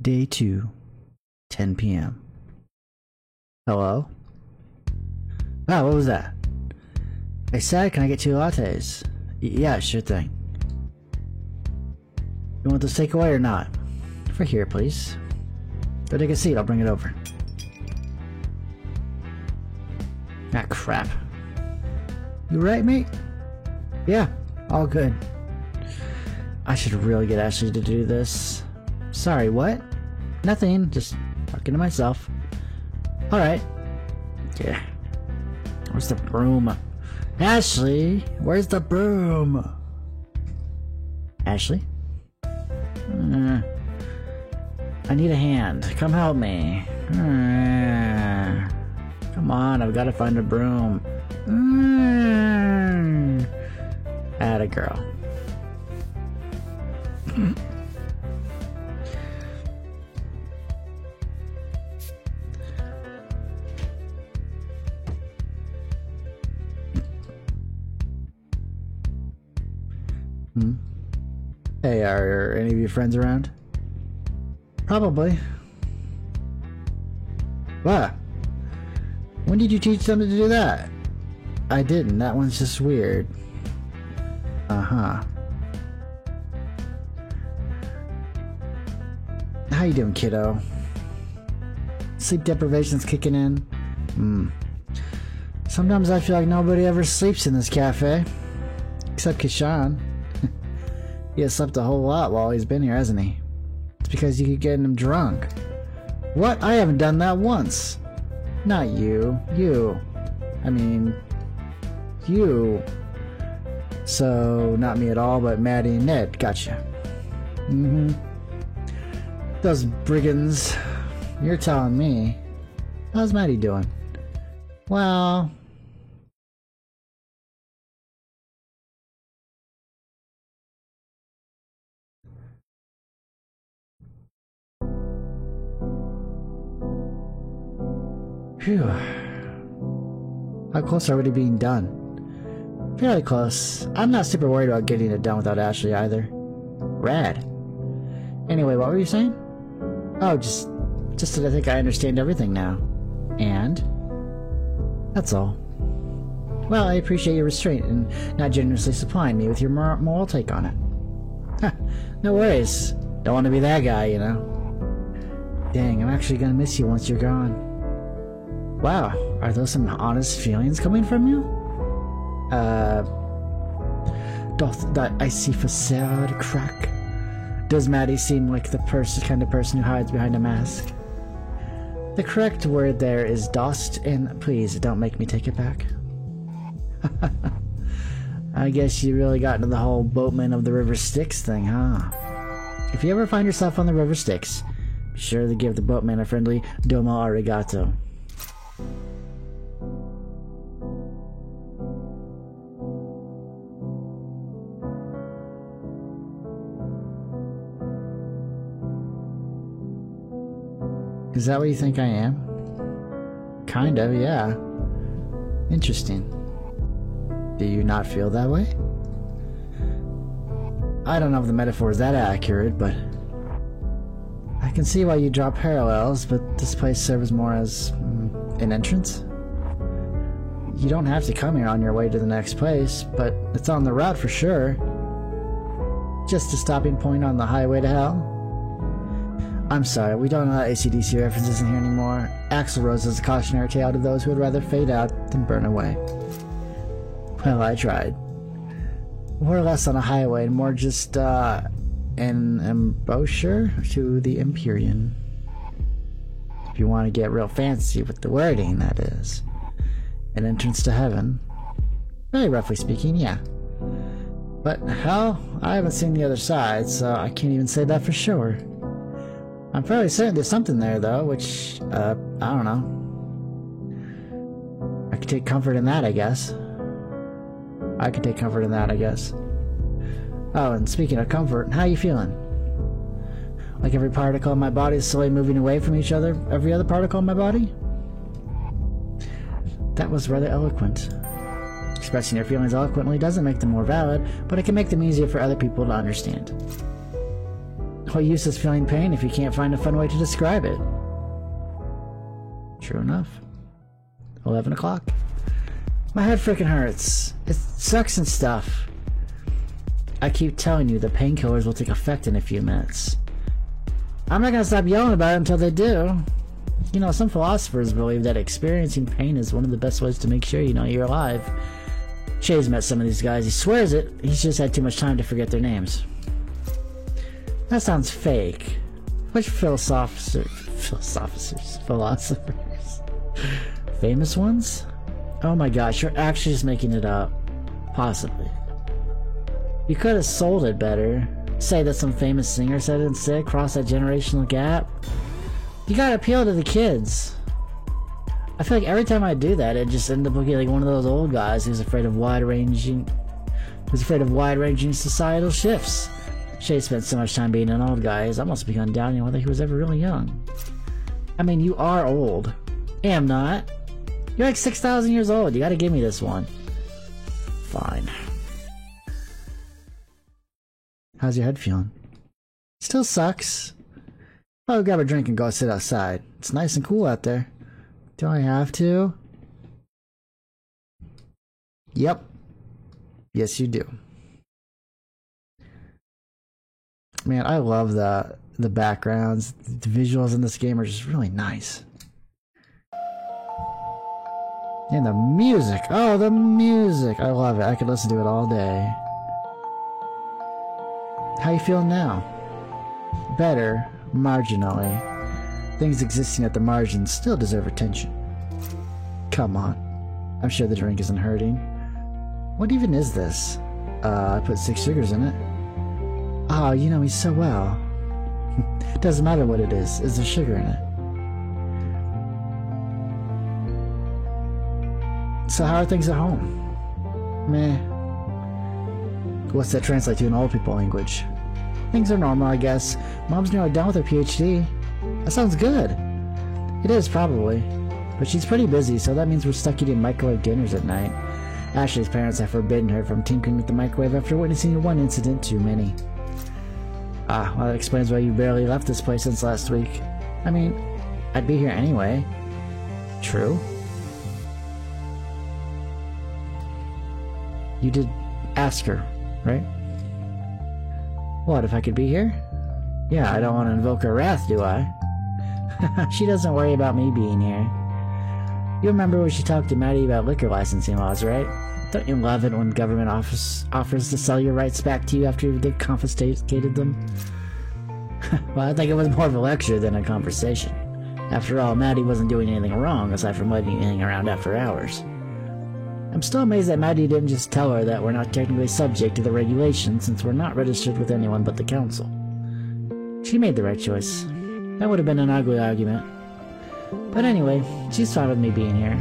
Day 2, 10 p.m. Hello? Wow, what was that? I said, can I get 2 lattes? Yeah, sure thing. You want this takeaway or not? For here, please. Go take a seat, I'll bring it over. Ah, crap. You right, mate? Yeah, all good. I should really get Ashley to do this. Sorry, what? Nothing, just talking to myself. Alright. Yeah. Where's the broom? Ashley, where's the broom? Ashley? I need a hand. Come help me. Come on, I've got to find a broom. Atta girl. Hey, are any of your friends around? Probably. What? When did you teach them to do that? I didn't. That one's just weird. Uh-huh. How you doing, kiddo? Sleep deprivation's kicking in? Sometimes I feel like nobody ever sleeps in this cafe. Except Kishan. He has slept a whole lot while he's been here, hasn't he? It's because you keep getting him drunk. What? I haven't done that once. Not you. You. I mean... you. So, not me at all, but Maddie and Ned. Gotcha. Those brigands. You're telling me. How's Maddie doing? Well... Phew. How close are we to being done? Fairly close. I'm not super worried about getting it done without Ashley either. Rad. Anyway, what were you saying? Oh, just that I think I understand everything now. And? That's all. Well, I appreciate your restraint and not generously supplying me with your moral take on it. No worries. Don't want to be that guy, you know. Dang, I'm actually gonna miss you once you're gone. Wow, are those some honest feelings coming from you? Doth that icy facade crack? Does Maddie seem like the kind of person who hides behind a mask? The correct word there is dost, and please don't make me take it back. I guess you really got into the whole boatman of the River Styx thing, huh? If you ever find yourself on the River Styx, be sure to give the boatman a friendly domo arigato. Is that what you think I am? Kind of, yeah. Interesting. Do you not feel that way? I don't know if the metaphor is that accurate, but I can see why you draw parallels, but this place serves more as an entrance. You don't have to come here on your way to the next place, but it's on the route for sure. Just a stopping point on the highway to hell. I'm sorry, we don't allow AC/DC references in here anymore. Axl Rose is a cautionary tale to those who would rather fade out than burn away. Well, I tried. More or less on a highway, and more just, an embouchure to the Empyrean. If you want to get real fancy with the wording, that is. An entrance to heaven. Very roughly speaking, yeah. But, hell, I haven't seen the other side, so I can't even say that for sure. I'm fairly certain there's something there, though, which, I don't know. I could take comfort in that, I guess. I could take comfort in that, I guess. Oh, and speaking of comfort, how you feeling? Like every particle in my body is slowly moving away from each other, every other particle in my body? That was rather eloquent. Expressing your feelings eloquently doesn't make them more valid, but it can make them easier for other people to understand. What use is feeling pain if you can't find a fun way to describe it? True enough. 11 o'clock. My head freaking hurts. It sucks and stuff. I keep telling you the painkillers will take effect in a few minutes. I'm not gonna stop yelling about it until they do. You know, some philosophers believe that experiencing pain is one of the best ways to make sure you know you're alive. Shay's met some of these guys. He swears it. He's just had too much time to forget their names. That sounds fake. Which philosophers? Famous ones? Oh my gosh, you're actually just making it up. Possibly. You could have sold it better. Say that some famous singer said it instead, cross that generational gap. You gotta appeal to the kids. I feel like every time I do that, it just ends up looking like one of those old guys who's afraid of wide-ranging societal shifts. Shay spent so much time being an old guy, he's almost begun doubting whether he was ever really young. I mean, you are old. Am not. You're like 6,000 years old. You gotta give me this one. Fine. How's your head feeling? Still sucks. I'll grab a drink and go sit outside. It's nice and cool out there. Do I have to? Yep. Yes, you do. Man, I love the backgrounds. The visuals in this game are just really nice. And the music. Oh, the music. I love it. I could listen to it all day. How you feeling now? Better, marginally. Things existing at the margins still deserve attention. Come on. I'm sure the drink isn't hurting. What even is this? I put 6 sugars in it. Oh, you know me so well. Doesn't matter what it is there sugar in it. So how are things at home? Meh. What's that translate to in old people language? Things are normal, I guess. Mom's nearly done with her PhD. That sounds good. It is, probably. But she's pretty busy, so that means we're stuck eating microwave dinners at night. Ashley's parents have forbidden her from tinkering with the microwave after witnessing one incident too many. Ah, well, that explains why you barely left this place since last week. I mean, I'd be here anyway. True. You did ask her, right? What, if I could be here? Yeah, I don't want to invoke her wrath, do I? She doesn't worry about me being here. You remember when she talked to Maddie about liquor licensing laws, right? Don't you love it when government offers to sell your rights back to you after they've confiscated them? Well, I think it was more of a lecture than a conversation. After all, Maddie wasn't doing anything wrong aside from letting you hang around after hours. I'm still amazed that Maddie didn't just tell her that we're not technically subject to the regulations since we're not registered with anyone but the council. She made the right choice. That would have been an ugly argument. But anyway, she's fine with me being here.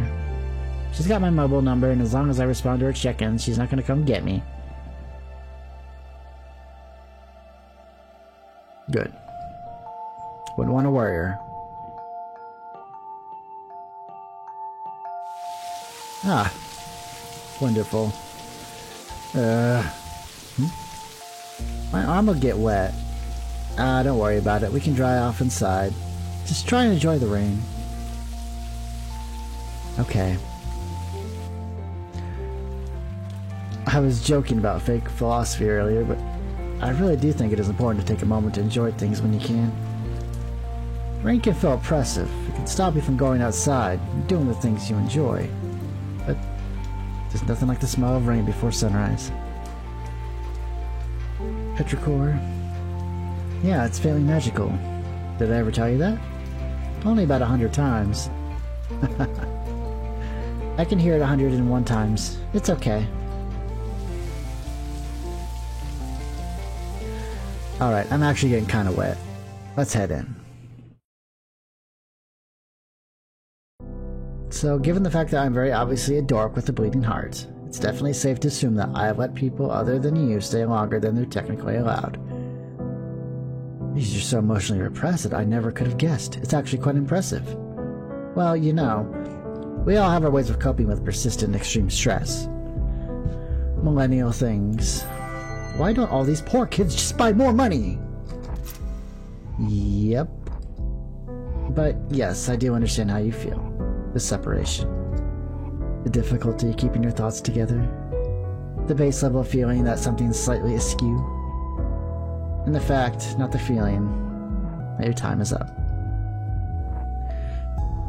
She's got my mobile number, and as long as I respond to her check-ins, she's not gonna come get me. Good. Wouldn't want to worry her. Ah. Wonderful. My arm will get wet. Don't worry about it. We can dry off inside. Just try and enjoy the rain. Okay. I was joking about fake philosophy earlier, but I really do think it is important to take a moment to enjoy things when you can. Rain can feel oppressive. It can stop you from going outside and doing the things you enjoy. But there's nothing like the smell of rain before sunrise. Petrichor. Yeah, it's fairly magical. Did I ever tell you that? Only about 100 times. I can hear it 101 times. It's okay. Alright, I'm actually getting kind of wet. Let's head in. So, given the fact that I'm very obviously a dork with a bleeding heart, it's definitely safe to assume that I've let people other than you stay longer than they're technically allowed. You're so emotionally repressed that I never could have guessed. It's actually quite impressive. Well, you know, we all have our ways of coping with persistent extreme stress. Millennial things. Why don't all these poor kids just buy more money? Yep. But yes, I do understand how you feel. The separation. The difficulty keeping your thoughts together. The base level feeling that something's slightly askew. And the fact, not the feeling, that your time is up.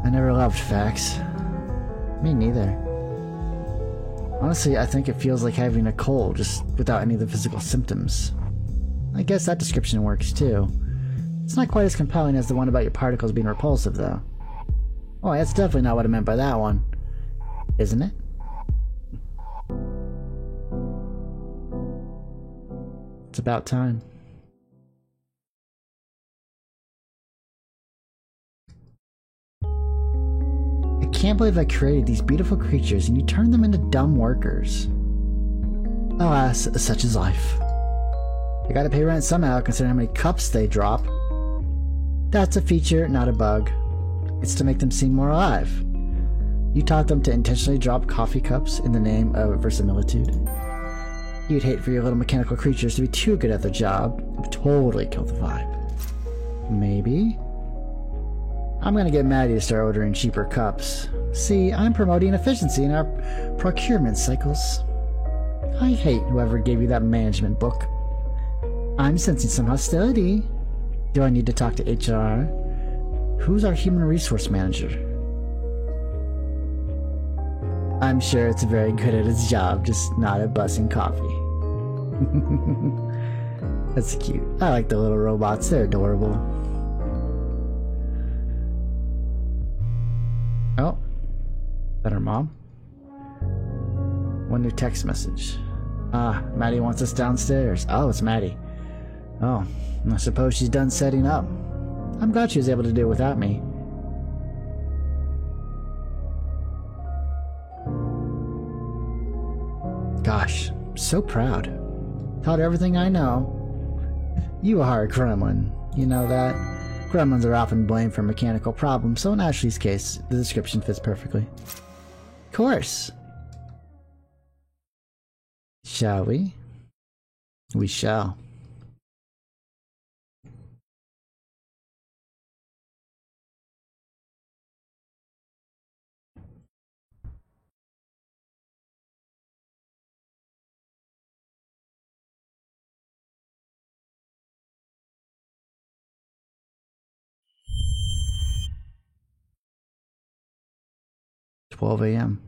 I never loved facts. Me neither. Honestly, I think it feels like having a cold, just without any of the physical symptoms. I guess that description works too. It's not quite as compelling as the one about your particles being repulsive, though. Oh, that's definitely not what I meant by that one. Isn't it? It's about time. I can't believe I created these beautiful creatures and you turned them into dumb workers. Alas, such is life. I gotta pay rent somehow, considering how many cups they drop. That's a feature, not a bug. It's to make them seem more alive. You taught them to intentionally drop coffee cups in the name of verisimilitude. You'd hate for your little mechanical creatures to be too good at their job. It would totally kill the vibe. Maybe? I'm gonna get Maddie to start ordering cheaper cups. See, I'm promoting efficiency in our procurement cycles. I hate whoever gave you that management book. I'm sensing some hostility. Do I need to talk to HR? Who's our human resource manager? I'm sure it's very good at its job, just not at bussing coffee. That's cute. I like the little robots, they're adorable. Oh, is that her mom? One new text message. Ah, Maddie wants us downstairs. Oh, it's Maddie. Oh, I suppose she's done setting up. I'm glad she was able to do it without me. Gosh, I'm so proud. Taught her everything I know. You are a gremlin. You know that? Gremlins are often blamed for mechanical problems, so in Ashley's case, the description fits perfectly. Of course. Shall we? We shall. "12 a.m.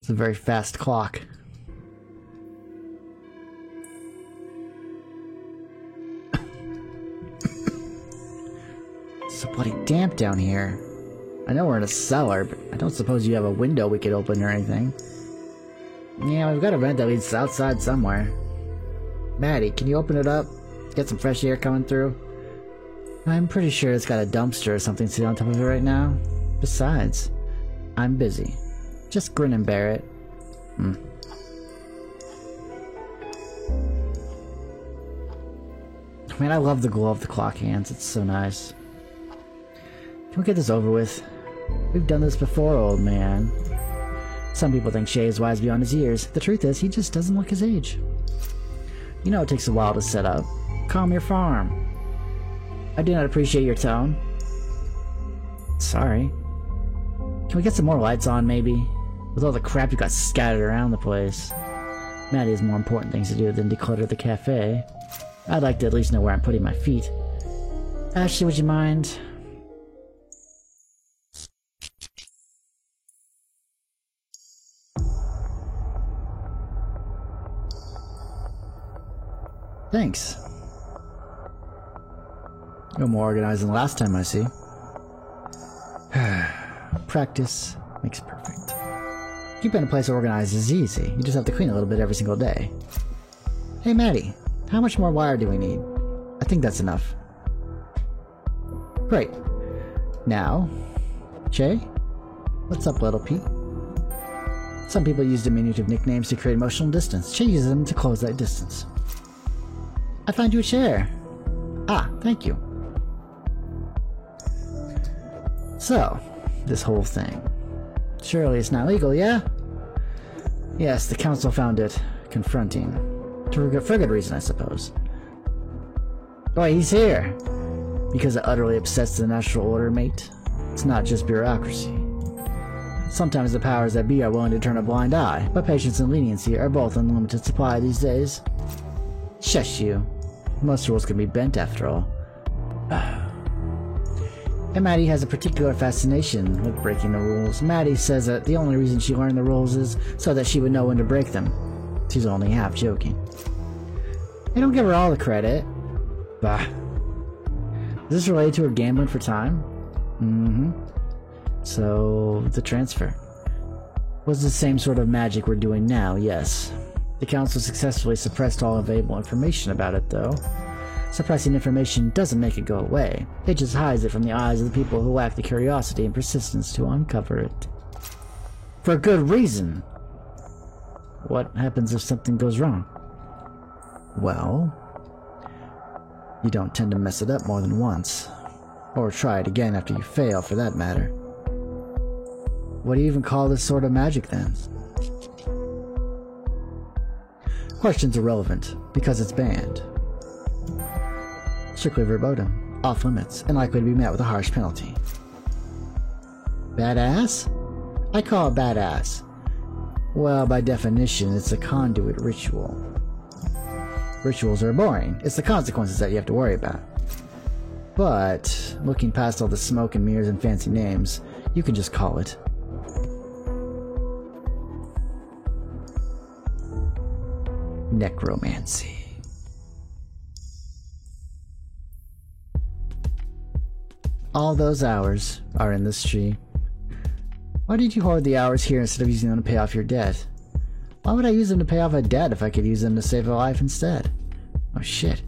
It's a very fast clock. It's so bloody damp down here. I know we're in a cellar, but I don't suppose you have a window we could open or anything. Yeah, we've got a vent that leads outside somewhere. Maddie, can you open it up? Get some fresh air coming through? I'm pretty sure it's got a dumpster or something sitting on top of it right now. Besides, I'm busy. Just grin and bear it. Man, I love the glow of the clock hands. It's so nice. Can we get this over with? We've done this before, old man. Some people think Shay is wise beyond his years. The truth is, he just doesn't look his age. You know it takes a while to set up. Calm your farm. I do not appreciate your tone. Sorry. Can we get some more lights on, maybe? With all the crap you got scattered around the place. Maddie has more important things to do than declutter the cafe. I'd like to at least know where I'm putting my feet. Ashley, would you mind? Thanks. You're more organized than the last time, I see. Practice makes perfect. Keeping a place organized is easy. You just have to clean a little bit every single day. Hey, Maddie, how much more wire do we need? I think that's enough. Great. Now, Shay? What's up, little Pete? Some people use diminutive nicknames to create emotional distance. Shay uses them to close that distance. I found you a chair. Ah, thank you. So, this whole thing. Surely it's not legal, yeah? Yes, the council found it confronting. For good reason, I suppose. Boy, he's here! Because it utterly upsets the natural order, mate. It's not just bureaucracy. Sometimes the powers that be are willing to turn a blind eye, but patience and leniency are both in limited supply these days. Shush you. Most rules can be bent after all. And Maddie has a particular fascination with breaking the rules. Maddie says that the only reason she learned the rules is so that she would know when to break them. She's only half joking. I don't give her all the credit. Bah. Is this related to her gambling for time? Mm-hmm. So, the transfer was the same sort of magic we're doing now, yes. The Council successfully suppressed all available information about it, though. Suppressing information doesn't make it go away. It just hides it from the eyes of the people who lack the curiosity and persistence to uncover it. For good reason! What happens if something goes wrong? Well, you don't tend to mess it up more than once. Or try it again after you fail, for that matter. What do you even call this sort of magic, then? Question's irrelevant, because it's banned. Strictly verboten, off limits, and likely to be met with a harsh penalty. Badass? I call it badass. Well, by definition, it's a conduit ritual. Rituals are boring. It's the consequences that you have to worry about. But, looking past all the smoke and mirrors and fancy names, you can just call it necromancy. All those hours are in this tree. Why did you hoard the hours here instead of using them to pay off your debt? Why would I use them to pay off a debt if I could use them to save a life instead? Oh shit.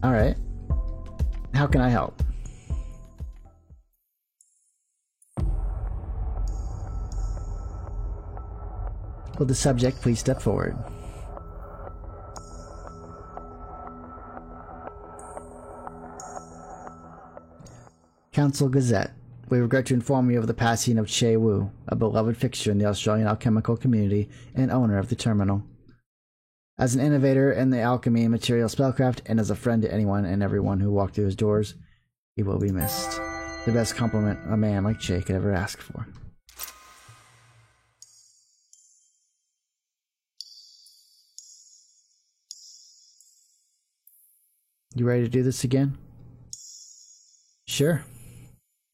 Alright. How can I help? Will the subject please step forward? Council Gazette. We regret to inform you of the passing of Che Wu, a beloved fixture in the Australian alchemical community and owner of the terminal. As an innovator in the alchemy and material spellcraft, and as a friend to anyone and everyone who walked through his doors, he will be missed. The best compliment a man like Che could ever ask for. You ready to do this again? Sure.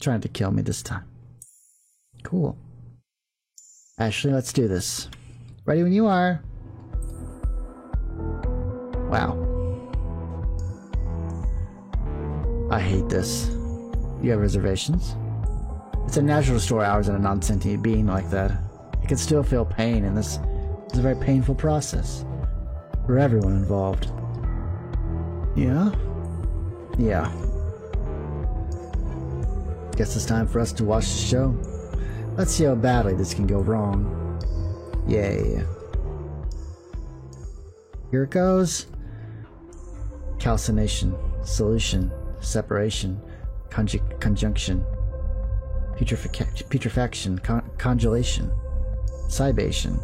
Trying to kill me this time. Cool. Ashley, let's do this. Ready when you are. Wow. I hate this. You have reservations? It's unnatural to store hours in a non-sentient being like that. You can still feel pain, and this is a very painful process. For everyone involved. Yeah? Yeah. Guess it's time for us to watch the show. Let's see how badly this can go wrong. Yay. Here it goes. Calcination, solution, separation, conjunction, putrefaction, congelation, cybation,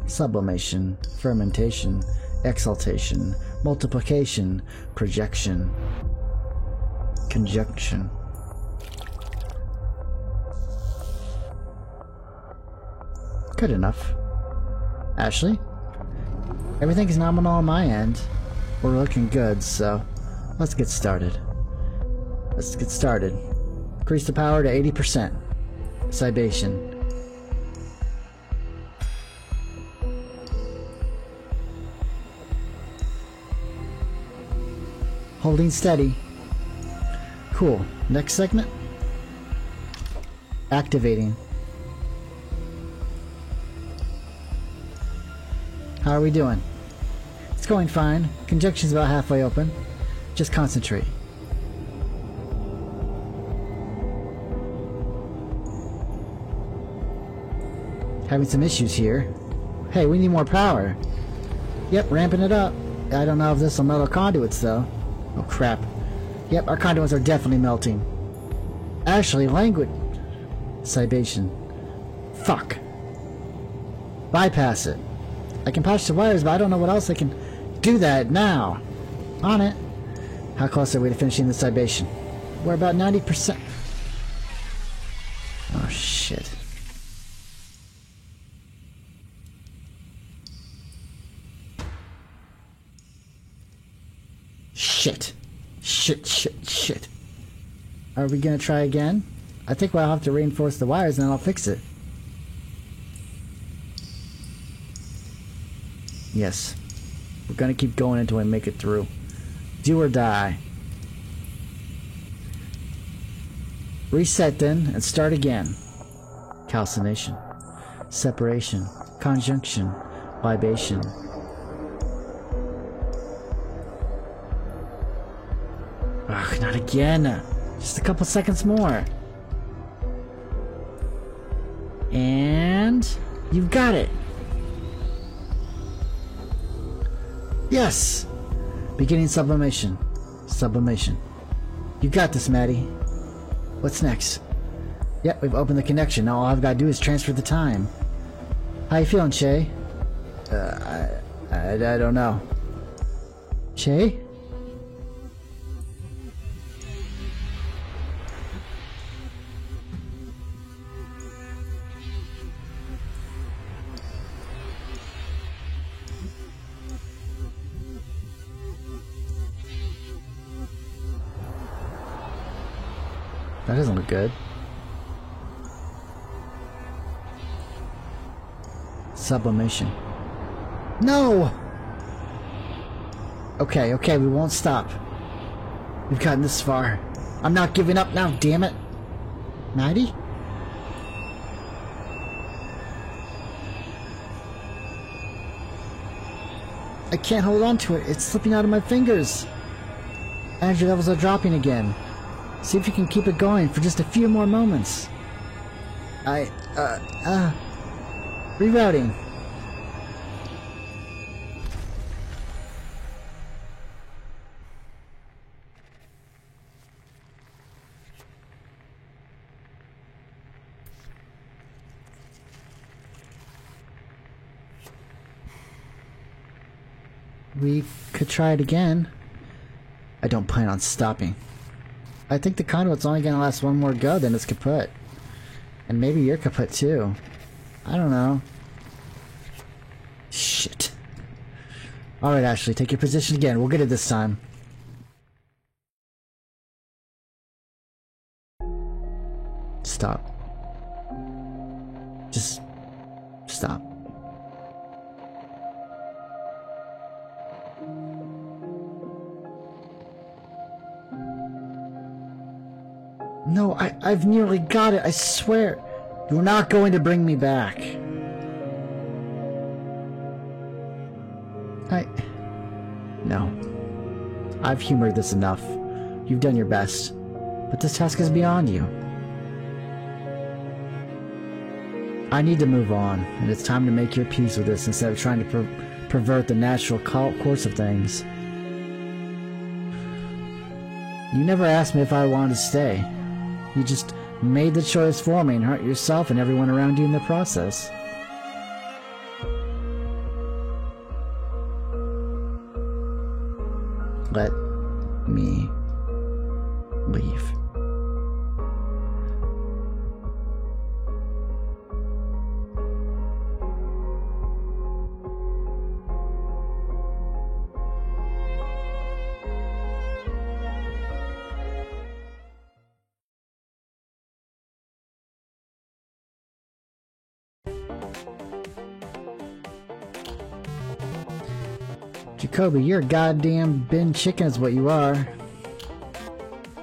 sublimation, fermentation, exaltation, multiplication, projection, conjunction. Good enough. Ashley? Everything is nominal on my end. We're looking good, so let's get started. Increase the power to 80%. Cybation. Holding steady. Cool. Next segment? Activating. How are we doing? It's going fine. Conjunction's about halfway open. Just concentrate. Having some issues here. Hey, we need more power. Yep, ramping it up. I don't know if this will melt our conduits, though. Oh, crap. Yep, our conduits are definitely melting. Ashley, language... Cybation. Fuck. Bypass it. I can patch the wires, but I don't know what else I can do that now. On it. How close are we to finishing this libation? We're about 90%. Oh, shit. Shit. Shit. Are we gonna try again? I think we'll have to reinforce the wires and then I'll fix it. Yes. We're gonna keep going until we make it through. Do or die. Reset then and start again. Calcination. Separation. Conjunction. Libation. Ugh, not again. Just a couple seconds more. And you've got it. Yes. Beginning sublimation. Sublimation. You got this, Maddie. What's next? Yep, we've opened the connection. Now all I've got to do is transfer the time. How you feeling, Shay? I don't know. Shay? That doesn't look good. Sublimation. No! Okay, we won't stop. We've gotten this far. I'm not giving up now, damn it. Maddie? I can't hold on to it. It's slipping out of my fingers. Energy levels are dropping again. See if you can keep it going for just a few more moments. Rerouting. We could try it again. I don't plan on stopping. I think the conduit's only gonna last one more go, then it's kaput. And maybe you're kaput too. I don't know. Shit. Alright, Ashley, take your position again. We'll get it this time. Stop. Just stop. No, I've nearly got it, I swear. You're not going to bring me back. No. I've humored this enough. You've done your best. But this task is beyond you. I need to move on, and it's time to make your peace with this instead of trying to pervert the natural course of things. You never asked me if I wanted to stay. You just made the choice for me and hurt yourself and everyone around you in the process. Let me leave. Jacoby, you're a goddamn bin chicken is what you are.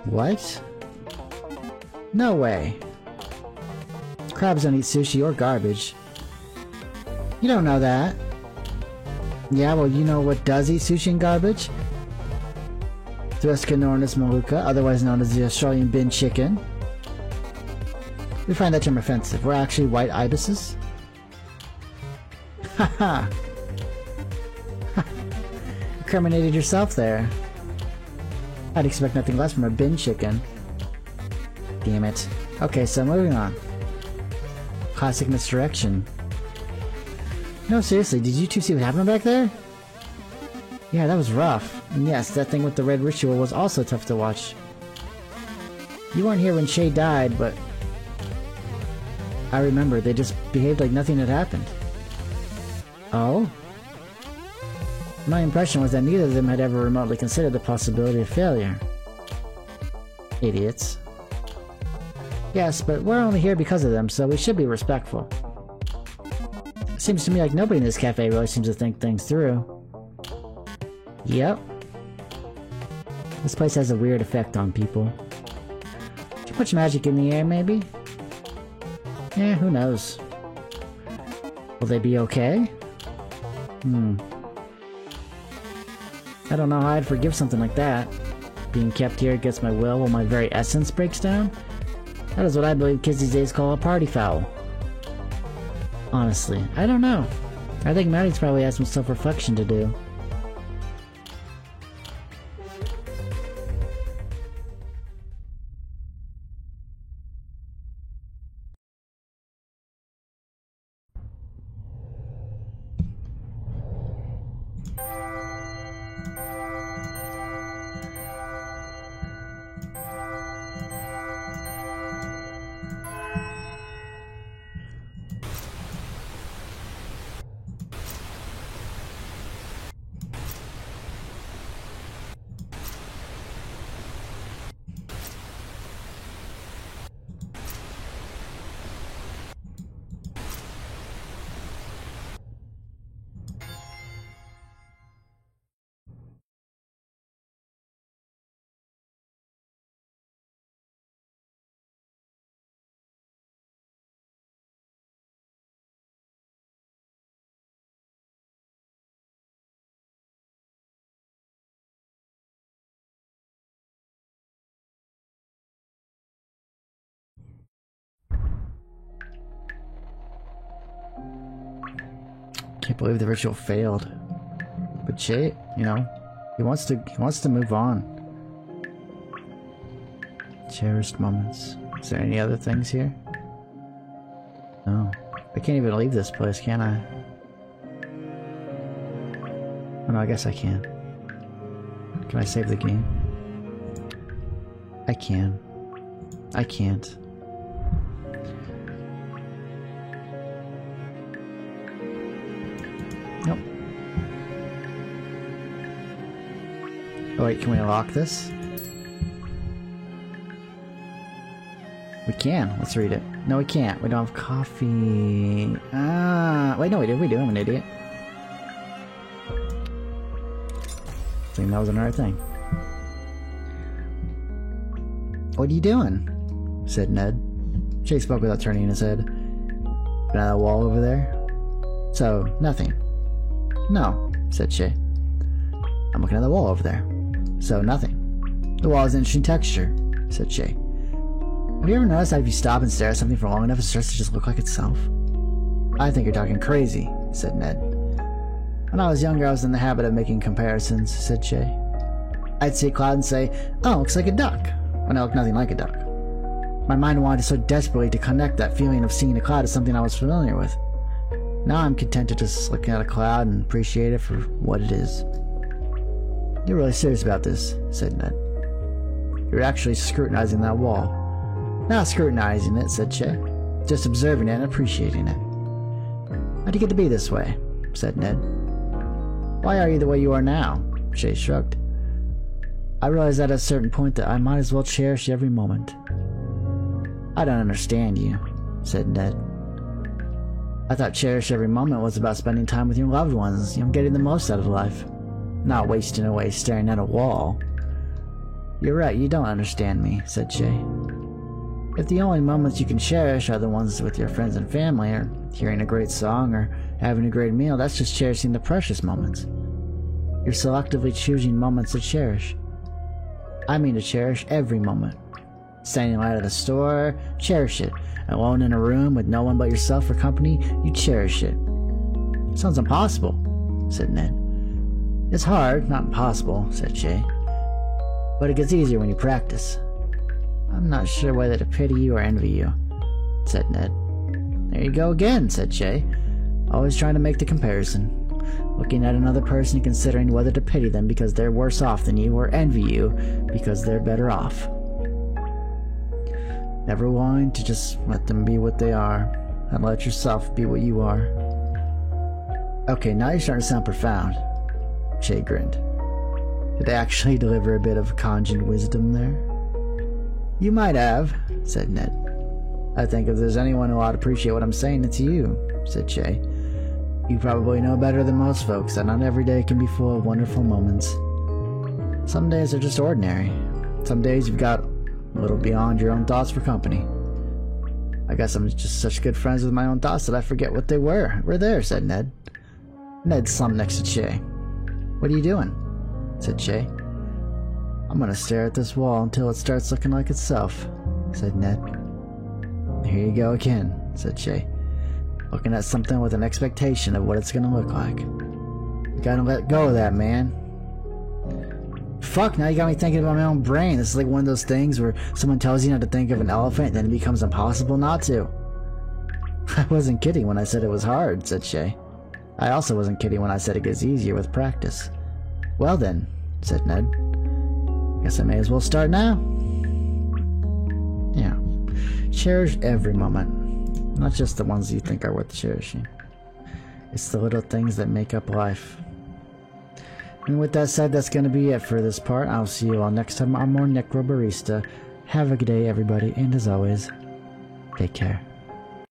What? No way. Crabs don't eat sushi or garbage. You don't know that. Yeah, well, you know what does eat sushi and garbage? Threscanornis maluca, otherwise known as the Australian bin chicken. We find that term offensive. We're actually white ibises. Haha. Incriminated yourself there. I'd expect nothing less from a bin chicken. Damn it. Okay, so moving on. Classic misdirection. No, seriously, did you two see what happened back there? Yeah, that was rough. And yes, that thing with the red ritual was also tough to watch. You weren't here when Shay died, but... I remember, they just behaved like nothing had happened. Oh? My impression was that neither of them had ever remotely considered the possibility of failure. Idiots. Yes, but we're only here because of them, so we should be respectful. It seems to me like nobody in this cafe really seems to think things through. Yep. This place has a weird effect on people. Too much magic in the air, maybe? Eh, who knows? Will they be okay? I don't know how I'd forgive something like that. Being kept here against my will while my very essence breaks down? That is what I believe kids these days call a party foul. Honestly, I don't know. I think Maddie's probably has some self-reflection to do. Can't believe the ritual failed. But Shay, you know, he wants to move on. Cherished moments. Is there any other things here? No. I can't even leave this place, can I? Oh no, I guess I can. Can I save the game? I can. I can't. Nope. Oh wait, can we unlock this? We can. Let's read it. No, we can't. We don't have coffee. Wait, no, we do. We do. I'm an idiot. I think that was another thing. What are you doing? Said Ned. Shay spoke without turning his head. Been at that wall over there? So, nothing. No, said Shay. I'm looking at the wall over there. So, nothing. The wall has an interesting texture, said Shay. Have you ever noticed that if you stop and stare at something for long enough, it starts to just look like itself? I think you're talking crazy, said Ned. When I was younger, I was in the habit of making comparisons, said Shay. I'd see a cloud and say, oh, looks like a duck, when it looked nothing like a duck. My mind wanted so desperately to connect that feeling of seeing a cloud as something I was familiar with. Now I'm content to just look at a cloud and appreciate it for what it is. You're really serious about this, said Ned. You're actually scrutinizing that wall. Not scrutinizing it, said Shay. Just observing it and appreciating it. How'd you get to be this way? Said Ned. Why are you the way you are now? Shay shrugged. I realized at a certain point that I might as well cherish every moment. I don't understand you, said Ned. I thought cherish every moment was about spending time with your loved ones, getting the most out of life. Not wasting away staring at a wall. You're right, you don't understand me, said Shay. If the only moments you can cherish are the ones with your friends and family, or hearing a great song, or having a great meal, that's just cherishing the precious moments. You're selectively choosing moments to cherish. I mean to cherish every moment. Standing in line at the store, cherish it. Alone in a room with no one but yourself for company, you cherish it. Sounds impossible, said Ned. It's hard, not impossible, said Shay. But it gets easier when you practice. I'm not sure whether to pity you or envy you, said Ned. There you go again, said Shay. Always trying to make the comparison. looking at another person and considering whether to pity them because they're worse off than you or envy you because they're better off. Never willing to just let them be what they are and let yourself be what you are. Okay, now you're starting to sound profound. Shay grinned. Did I actually deliver a bit of conjured wisdom there? You might have, said Ned. I think if there's anyone who ought to appreciate what I'm saying, it's you, said Shay. You probably know better than most folks that not every day can be full of wonderful moments. Some days are just ordinary. Some days you've got a little beyond your own thoughts for company. I guess I'm just such good friends with my own thoughts that I forget what they were. We're there, said Ned. Ned slumped next to Shay. What are you doing? Said Shay. I'm gonna stare at this wall until it starts looking like itself, said Ned. Here you go again, said Shay. Looking at something with an expectation of what it's gonna look like. You gotta let go of that, man. Fuck, now you got me thinking about my own brain. This is like one of those things where someone tells you not to think of an elephant and then it becomes impossible not to. I wasn't kidding when I said it was hard, said Shay. I also wasn't kidding when I said it gets easier with practice. Well then, said Ned. Guess I may as well start now. Yeah. Cherish every moment. Not just the ones you think are worth cherishing. It's the little things that make up life. And with that said, that's going to be it for this part. I'll see you all next time on more Necro Barista. Have a good day, everybody, and as always, take care.